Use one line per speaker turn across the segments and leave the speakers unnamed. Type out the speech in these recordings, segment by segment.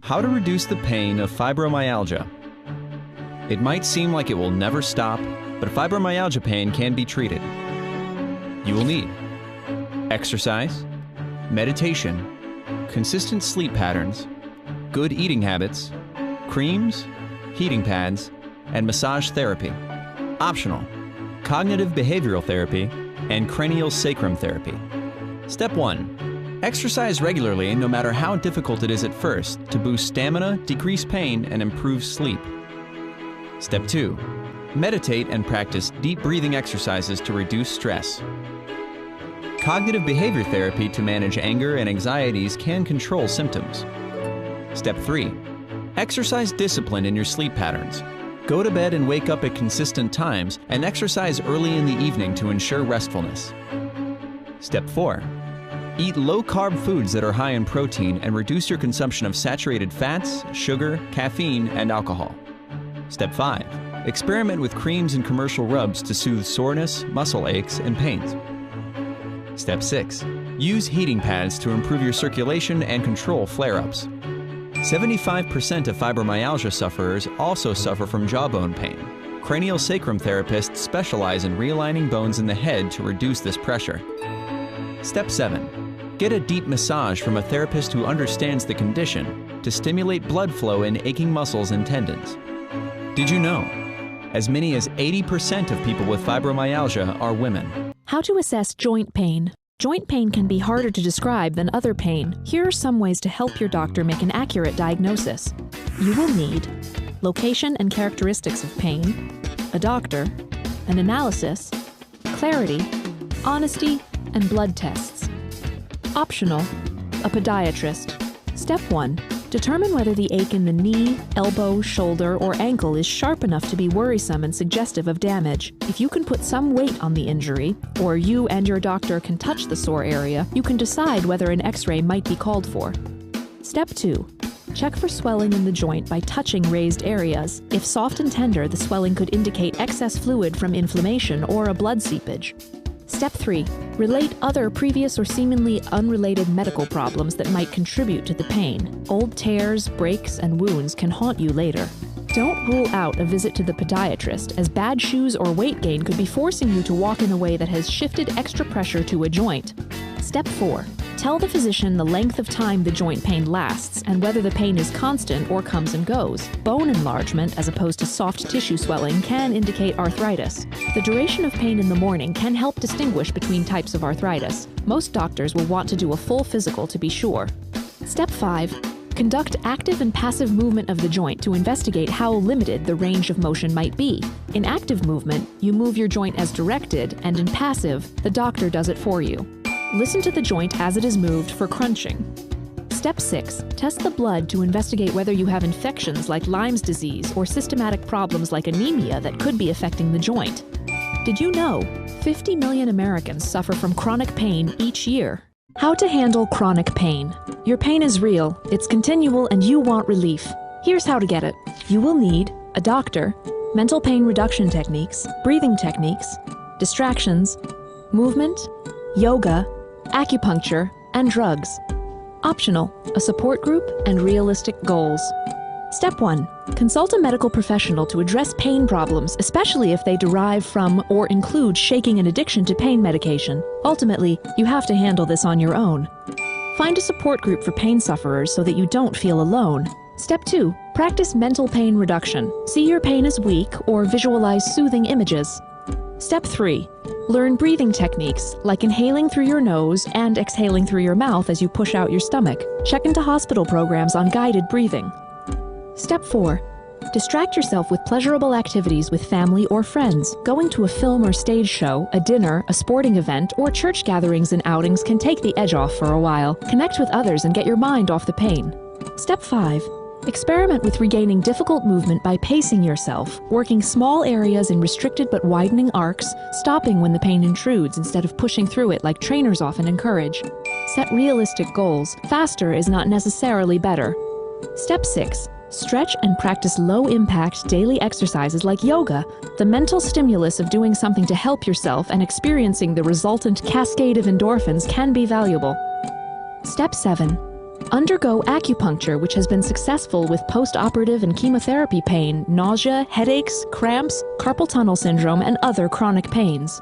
How to reduce the pain of fibromyalgia. It might seem like it will never stop, but fibromyalgia pain can be treated. You will need exercise, meditation, consistent sleep patterns, good eating habits, creams, heating pads, and massage therapy. Optional, cognitive behavioral therapy and cranial sacrum therapy. Step 1. Exercise regularly, no matter how difficult it is at first, to boost stamina, decrease pain, and improve sleep. Step 2. Meditate and practice deep breathing exercises to reduce stress. Cognitive behavior therapy to manage anger and anxieties can control symptoms. Step 3. Exercise discipline in your sleep patterns. Go to bed and wake up at consistent times, and exercise early in the evening to ensure restfulness. Step 4. Eat low-carb foods that are high in protein and reduce your consumption of saturated fats, sugar, caffeine, and alcohol. Step 5. Experiment with creams and commercial rubs to soothe soreness, muscle aches, and pains. Step 6. Use heating pads to improve your circulation and control flare-ups. 75% of fibromyalgia sufferers also suffer from jawbone pain. Cranial sacrum therapists specialize in realigning bones in the head to reduce this pressure. Step 7. Get a deep massage from a therapist who understands the condition to stimulate blood flow in aching muscles and tendons. Did you know? As many as 80% of people with fibromyalgia are women.
How to assess joint pain. Joint pain can be harder to describe than other pain. Here are some ways to help your doctor make an accurate diagnosis. You will need location and characteristics of pain, a doctor, an analysis, clarity, honesty, and blood tests. Optional, a podiatrist. Step 1. Determine whether the ache in the knee, elbow, shoulder, or ankle is sharp enough to be worrisome and suggestive of damage. If you can put some weight on the injury, or you and your doctor can touch the sore area, you can decide whether an X-ray might be called for. Step 2. Check for swelling in the joint by touching raised areas. If soft and tender, the swelling could indicate excess fluid from inflammation or a blood seepage. Step 3. Relate other previous or seemingly unrelated medical problems that might contribute to the pain. Old tears, breaks, and wounds can haunt you later. Don't rule out a visit to the podiatrist, as bad shoes or weight gain could be forcing you to walk in a way that has shifted extra pressure to a joint. Step 4. Tell the physician the length of time the joint pain lasts and whether the pain is constant or comes and goes. Bone enlargement, as opposed to soft tissue swelling, can indicate arthritis. The duration of pain in the morning can help distinguish between types of arthritis. Most doctors will want to do a full physical to be sure. Step 5. Conduct active and passive movement of the joint to investigate how limited the range of motion might be. In active movement, you move your joint as directed, and in passive, the doctor does it for you. Listen to the joint as it is moved for crunching. Step 6. Test the blood to investigate whether you have infections like Lyme's disease or systematic problems like anemia that could be affecting the joint. Did you know 50 million Americans suffer from chronic pain each year? How to handle chronic pain. Your pain is real, it's continual, and you want relief. Here's how to get it. You will need a doctor, mental pain reduction techniques, breathing techniques, distractions, movement, yoga, acupuncture, and drugs. Optional, a support group and realistic goals. Step 1. Consult a medical professional to address pain problems, especially if they derive from or include shaking and addiction to pain medication. Ultimately, you have to handle this on your own. Find a support group for pain sufferers so that you don't feel alone. Step 2. Practice mental pain reduction. See your pain as weak or visualize soothing images. Step 3. Learn breathing techniques, like inhaling through your nose and exhaling through your mouth as you push out your stomach. Check into hospital programs on guided breathing. Step 4. Distract yourself with pleasurable activities with family or friends. Going to a film or stage show, a dinner, a sporting event, or church gatherings and outings can take the edge off for a while. Connect with others and get your mind off the pain. Step 5. Experiment with regaining difficult movement by pacing yourself, working small areas in restricted but widening arcs, stopping when the pain intrudes instead of pushing through it like trainers often encourage. Set realistic goals. Faster is not necessarily better. Step 6. Stretch and practice low-impact daily exercises like yoga. The mental stimulus of doing something to help yourself and experiencing the resultant cascade of endorphins can be valuable. Step 7. Undergo acupuncture, which has been successful with post-operative and chemotherapy pain, nausea, headaches, cramps, carpal tunnel syndrome, and other chronic pains.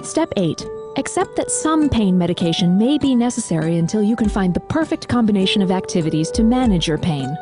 Step 8. Accept that some pain medication may be necessary until you can find the perfect combination of activities to manage your pain.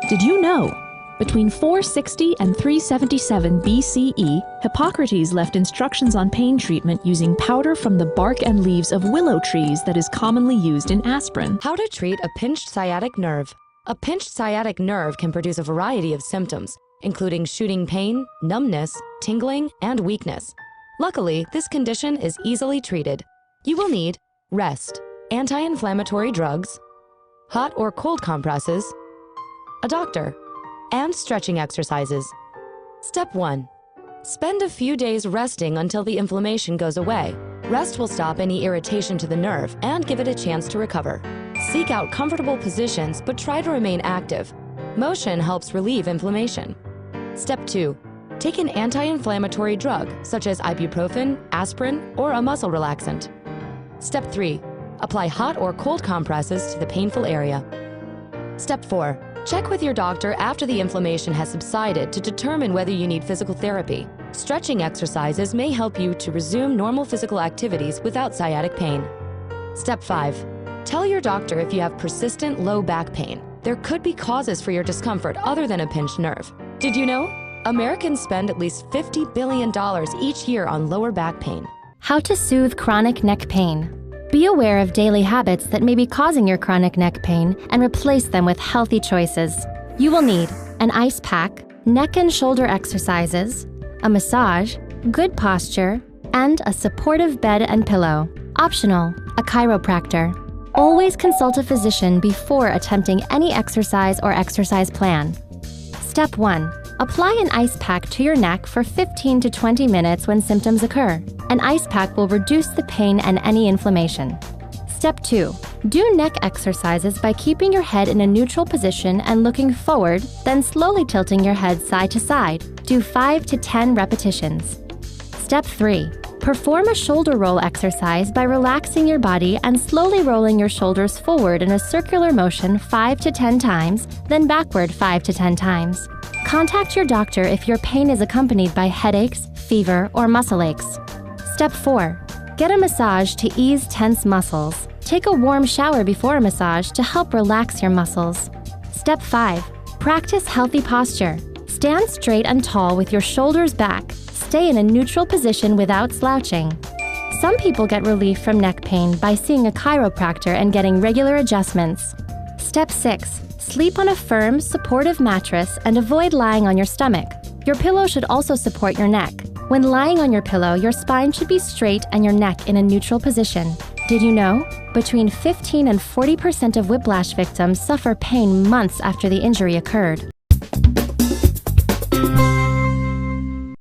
Did you know? Between 460 and 377 BCE, Hippocrates left instructions on pain treatment using powder from the bark and leaves of willow trees that is commonly used in aspirin.
How to treat a pinched sciatic nerve. A pinched sciatic nerve can produce a variety of symptoms, including shooting pain, numbness, tingling, and weakness. Luckily, this condition is easily treated. You will need rest, anti-inflammatory drugs, hot or cold compresses, a doctor, and stretching exercises. Step 1. Spend a few days resting until the inflammation goes away. Rest will stop any irritation to the nerve and give it a chance to recover. Seek out comfortable positions, but try to remain active. Motion helps relieve inflammation. Step 2. Take an anti-inflammatory drug, such as ibuprofen, aspirin, or a muscle relaxant. Step 3. Apply hot or cold compresses to the painful area. Step 4. Check with your doctor after the inflammation has subsided to determine whether you need physical therapy. Stretching exercises may help you to resume normal physical activities without sciatic pain. Step 5. Tell your doctor if you have persistent low back pain. There could be causes for your discomfort other than a pinched nerve. Did you know? Americans spend at least $50 billion each year on lower back pain.
How to soothe chronic neck pain. Be aware of daily habits that may be causing your chronic neck pain and replace them with healthy choices. You will need an ice pack, neck and shoulder exercises, a massage, good posture, and a supportive bed and pillow. Optional, a chiropractor. Always consult a physician before attempting any exercise or exercise plan. Step 1. Apply an ice pack to your neck for 15 to 20 minutes when symptoms occur. An ice pack will reduce the pain and any inflammation. Step 2. Do neck exercises by keeping your head in a neutral position and looking forward, then slowly tilting your head side to side. Do 5 to 10 repetitions. Step 3. Perform a shoulder roll exercise by relaxing your body and slowly rolling your shoulders forward in a circular motion 5 to 10 times, then backward 5 to 10 times. Contact your doctor if your pain is accompanied by headaches, fever, or muscle aches. Step 4. Get a massage to ease tense muscles. Take a warm shower before a massage to help relax your muscles. Step 5. Practice healthy posture. Stand straight and tall with your shoulders back. Stay in a neutral position without slouching. Some people get relief from neck pain by seeing a chiropractor and getting regular adjustments. Step 6. Sleep on a firm, supportive mattress and avoid lying on your stomach. Your pillow should also support your neck. When lying on your pillow, your spine should be straight and your neck in a neutral position. Did you know? Between 15 and 40% of whiplash victims suffer pain months after the injury occurred.